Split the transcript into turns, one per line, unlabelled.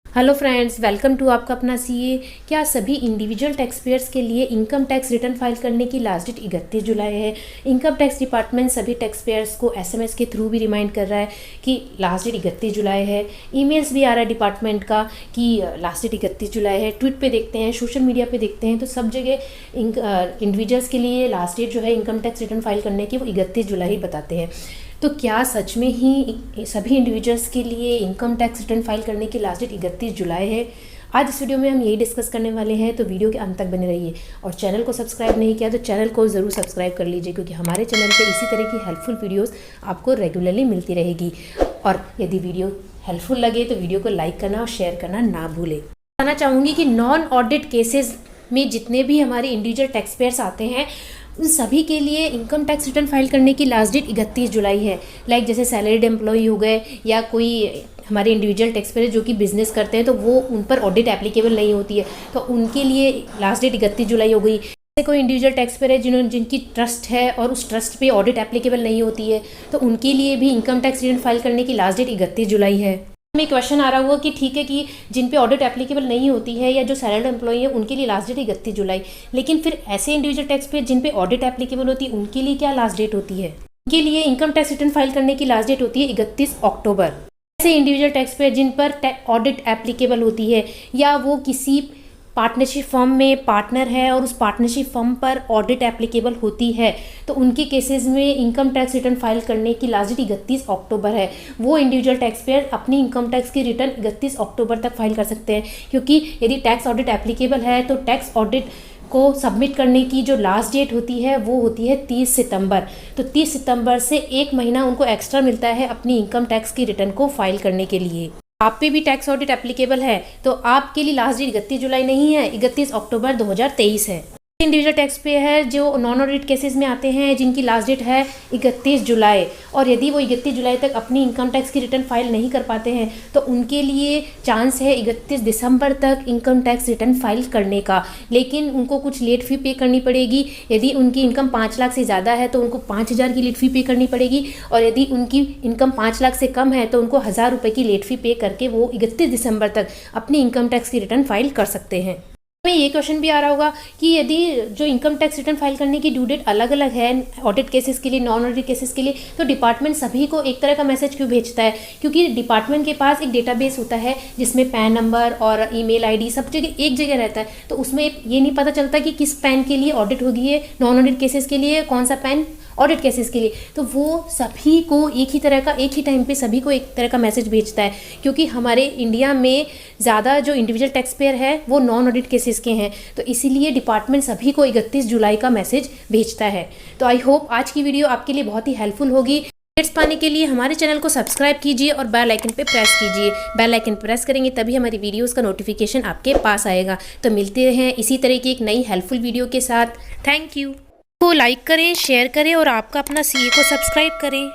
Hello friends, welcome to आपका अपना CA. क्या सभी इंडिविजुअल टैक्स पेयर्स के लिए इनकम टैक्स रिटर्न फाइल करने की लास्ट डेट 31 जुलाई है। इनकम टैक्स डिपार्टमेंट सभी टैक्स पेयर्स को एसएमएस के थ्रू भी रिमाइंड कर रहा है कि लास्ट डेट 31 जुलाई है। ईमेल्स भी आ रहा है डिपार्टमेंट का कि लास्ट डेट 31 जुलाई है। ट्वीट पे देखते हैं, सोशल मीडिया पे देखते हैं, तो सब जगह इंडिविजुअल्स के लिए लास्ट डेट जो है इनकम टैक्स रिटर्न फाइल करने की वो 31 जुलाई बताते हैं। तो क्या सच में ही सभी इंडिविजुअल्स के लिए इनकम टैक्स रिटर्न फाइल करने की लास्ट डेट 31 जुलाई है? आज इस वीडियो में हम यही डिस्कस करने वाले हैं, तो वीडियो के अंत तक बने रहिए। और चैनल को सब्सक्राइब नहीं किया तो चैनल को ज़रूर सब्सक्राइब कर लीजिए, क्योंकि हमारे चैनल पे इसी तरह की हेल्पफुल वीडियोस आपको रेगुलरली मिलती रहेगी। और यदि वीडियो हेल्पफुल लगे तो वीडियो को लाइक करना और शेयर करना ना भूलें। बताना चाहूँगी कि नॉन ऑडिट केसेस में जितने भी हमारे इंडिविजुअल टैक्स पेयर्स आते हैं उन सभी के लिए इनकम टैक्स रिटर्न फाइल करने की लास्ट डेट 31 जुलाई है। लाइक जैसे सैलरीड एम्प्लॉय हो गए या कोई हमारे इंडिविजुअल टैक्स पेयर जो कि बिजनेस करते हैं, तो वो उन पर ऑडिट एप्लीकेबल नहीं होती है, तो उनके लिए लास्ट डेट 31 जुलाई हो गई। जैसे कोई इंडिविजुअल टैक्स पेयर है जिनकी ट्रस्ट है और उस ट्रस्ट पे ऑडिट एप्लीकेबल नहीं होती है, तो उनके लिए भी इनकम टैक्स रिटर्न फाइल करने की लास्ट डेट 31 जुलाई है। में क्वेश्चन आ रहा हुआ कि ठीक है कि जिन पे ऑडिट एप्लीकेबल नहीं होती है या जो सैलरीड एम्प्लॉय है उनके लिए लास्ट डेट 31 जुलाई, लेकिन फिर ऐसे इंडिविजुअल टैक्स पे जिन पे ऑडिट एप्लीकेबल होती है उनके लिए क्या लास्ट डेट होती है? उनके लिए इनकम टैक्स रिटर्न फाइल करने की लास्ट डेट होती है 31 अक्टूबर। ऐसे इंडिविजुअल टैक्स पे जिन पर ऑडिट एप्लीकेबल होती है या वो किसी पार्टनरशिप फर्म में पार्टनर है और उस पार्टनरशिप फर्म पर ऑडिट एप्लीकेबल होती है, तो उनके केसेस में इनकम टैक्स रिटर्न फाइल करने की लास्ट डेट 31 अक्टूबर है। वो इंडिविजुअल टैक्स पेयर अपनी इनकम टैक्स की रिटर्न 31 अक्टूबर तक फाइल कर सकते हैं, क्योंकि यदि टैक्स ऑडिट एप्लीकेबल है तो टैक्स ऑडिट को सबमिट करने की जो लास्ट डेट होती है वो होती है 30 सितंबर। तो 30 सितंबर से एक महीना उनको एक्स्ट्रा मिलता है अपनी इनकम टैक्स की रिटर्न को फाइल करने के लिए। आप पे भी टैक्स ऑडिट एप्लीकेबल है तो आपके लिए लास्ट डेट 31 जुलाई नहीं है, 31 अक्टूबर 2023 है। इंडिविजुअल टैक्स पे है जो नॉन ऑडिट केसेस में आते हैं जिनकी लास्ट डेट है 31 जुलाई, और यदि वो 31 जुलाई तक अपनी इनकम टैक्स की रिटर्न फाइल नहीं कर पाते हैं तो उनके लिए चांस है 31 दिसंबर तक इनकम टैक्स रिटर्न फाइल करने का, लेकिन उनको कुछ लेट फी पे करनी पड़ेगी। यदि उनकी इनकम 5 लाख से ज़्यादा है तो उनको 5,000 की लेट फी पे करनी पड़ेगी, और यदि उनकी इनकम 5 लाख से कम है तो उनको 1,000 रुपये की लेट फी पे करके वो 31 दिसंबर तक अपनी इनकम टैक्स की रिटर्न फाइल कर सकते हैं। में ये क्वेश्चन भी आ रहा होगा कि यदि जो इनकम टैक्स रिटर्न फाइल करने की ड्यू डेट अलग अलग है ऑडिट केसेस के लिए, नॉन ऑडिट केसेस के लिए, तो डिपार्टमेंट सभी को एक तरह का मैसेज क्यों भेजता है? क्योंकि डिपार्टमेंट के पास एक डेटाबेस होता है जिसमें पैन नंबर और ईमेल आईडी सब जगह एक जगह रहता है, तो उसमें ये नहीं पता चलता कि किस पैन के लिए ऑडिट होगी है, नॉन ऑडिट केसेस के लिए कौन सा पैन ऑडिट केसेस के लिए, तो वो सभी को एक ही तरह का एक ही टाइम पे सभी को एक तरह का मैसेज भेजता है। क्योंकि हमारे इंडिया में ज़्यादा जो इंडिविजुअल टैक्स पेयर है वो नॉन ऑडिट केसेस के हैं, तो इसीलिए डिपार्टमेंट सभी को 31 जुलाई का मैसेज भेजता है। तो आई होप आज की वीडियो आपके लिए बहुत ही हेल्पफुल होगी। अपडेट्स पाने के लिए हमारे चैनल को सब्सक्राइब कीजिए और बेल आइकन पे प्रेस कीजिए। बेल आइकन प्रेस करेंगे तभी हमारी वीडियोस का नोटिफिकेशन आपके पास आएगा। तो मिलते हैं इसी तरह की एक नई हेल्पफुल वीडियो के साथ। Thank you. को लाइक करें, शेयर करें और आपका अपना सीए को सब्सक्राइब करें।